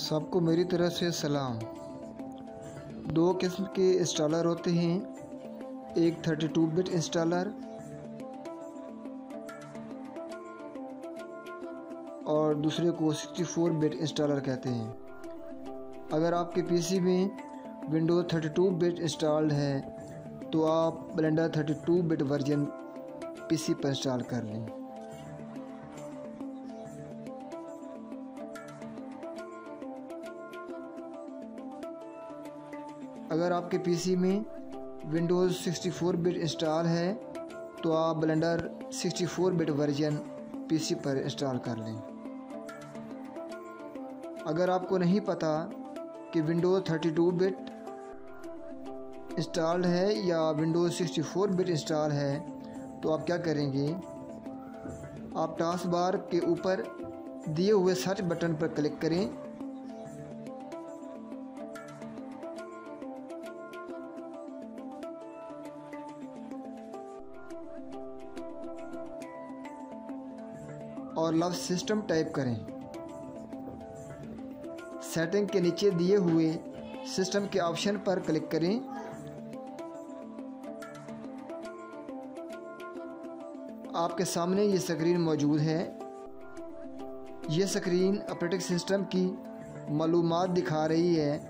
सबको मेरी तरफ से सलाम। दो किस्म के इंस्टॉलर होते हैं, एक 32 बिट इंस्टॉलर और दूसरे को 64 बिट इंस्टॉलर कहते हैं। अगर आपके पीसी में विंडोज़ 32 बिट इंस्टॉल्ड है तो आप ब्लेंडर 32 बिट वर्जन पीसी पर इंस्टॉल कर लें। अगर आपके पीसी में विंडोज़ 64 बिट इंस्टॉल है तो आप ब्लेंडर 64 बिट वर्जन पीसी पर इंस्टॉल कर लें। अगर आपको नहीं पता कि विंडोज़ 32 बिट इंस्टॉल्ड है या विंडोज़ 64 बिट इंस्टॉल है तो आप क्या करेंगे, आप टास्क बार के ऊपर दिए हुए सर्च बटन पर क्लिक करें। और लव सिस्टम टाइप करें। सेटिंग के नीचे दिए हुए सिस्टम के ऑप्शन पर क्लिक करें। आपके सामने ये स्क्रीन मौजूद है। ये स्क्रीन ऑपरेटिंग सिस्टम की मालूमात दिखा रही है।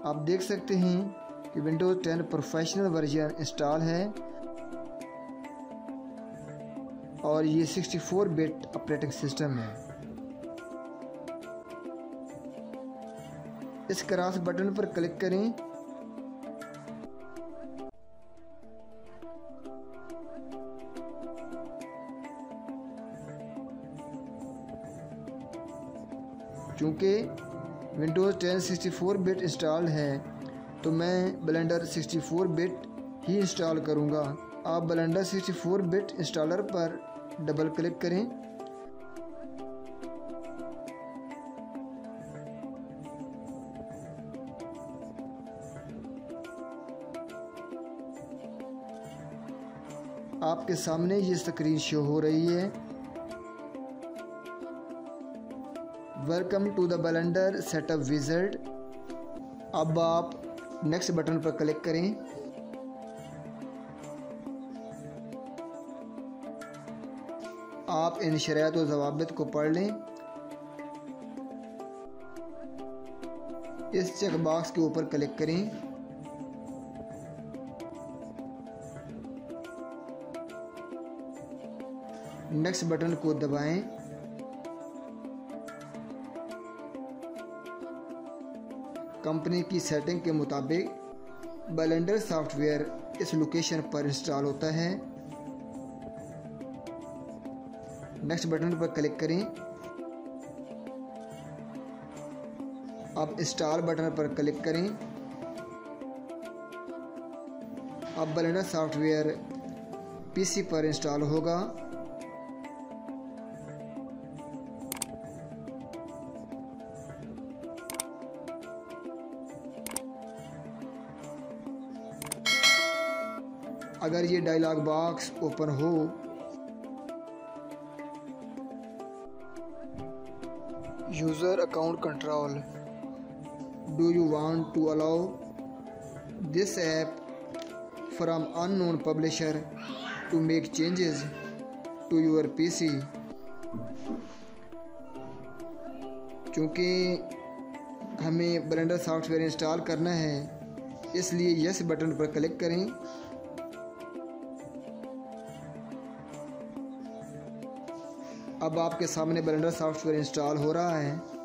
आप देख सकते हैं कि विंडोज़ 10 प्रोफेशनल वर्जन इंस्टॉल है और ये 64 बिट ऑपरेटिंग सिस्टम है। इस क्रॉस बटन पर क्लिक करें। चूँकि विंडोज़ 10 64 बिट इंस्टॉल है तो मैं ब्लेंडर 64 बिट ही इंस्टॉल करूँगा। आप ब्लेंडर 64 बिट इंस्टॉलर पर डबल क्लिक करें। आपके सामने ये स्क्रीन शो हो रही है। Welcome to the Blender setup wizard. अब आप नेक्स्ट बटन पर क्लिक करें। आप इन शराइत व ज़वाबित को पढ़ लें। इस चेक बॉक्स के ऊपर क्लिक करें। नेक्स्ट बटन को दबाएं। कंपनी की सेटिंग के मुताबिक ब्लेंडर सॉफ्टवेयर इस लोकेशन पर इंस्टॉल होता है। नेक्स्ट बटन पर क्लिक करें। अब इंस्टॉल बटन पर क्लिक करें। अब ब्लेंडर सॉफ्टवेयर पीसी पर इंस्टॉल होगा। अगर ये डायलॉग बॉक्स ओपन हो user account control, do you want to allow this app from unknown publisher to make changes to your PC. चूँकि हमें ब्लेंडर सॉफ्टवेयर इंस्टॉल करना है इसलिए यस बटन पर क्लिक करें। अब आपके सामने ब्लेंडर सॉफ्टवेयर इंस्टॉल हो रहा है।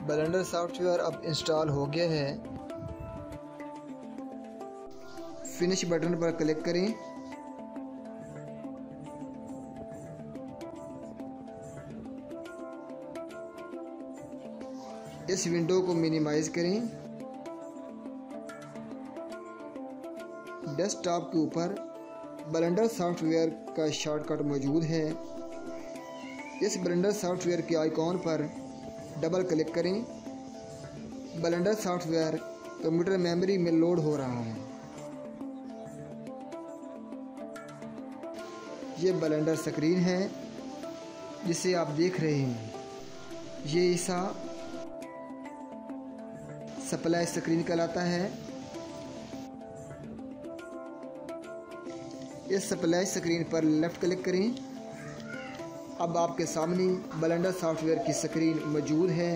ब्लेंडर सॉफ्टवेयर अब इंस्टॉल हो गया है। फिनिश बटन पर क्लिक करें। इस विंडो को मिनिमाइज करें। डेस्कटॉप के ऊपर ब्लेंडर सॉफ्टवेयर का शॉर्टकट मौजूद है। इस ब्लेंडर सॉफ्टवेयर के आइकॉन पर डबल क्लिक करें। ब्लेंडर सॉफ्टवेयर कंप्यूटर मेमोरी में लोड हो रहा है। ये ब्लेंडर स्क्रीन है जिसे आप देख रहे हैं। ये हिस्सा सप्लाई स्क्रीन कहलाता है। इस सप्लाई स्क्रीन पर लेफ्ट क्लिक करें। अब आपके सामने ब्लेंडर सॉफ्टवेयर की स्क्रीन मौजूद है।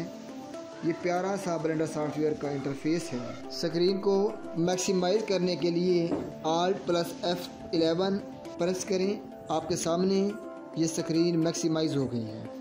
ये प्यारा सा ब्लेंडर सॉफ्टवेयर का इंटरफेस है। स्क्रीन को मैक्सिमाइज करने के लिए Alt+F11 प्रेस करें। आपके सामने ये स्क्रीन मैक्सिमाइज हो गई है।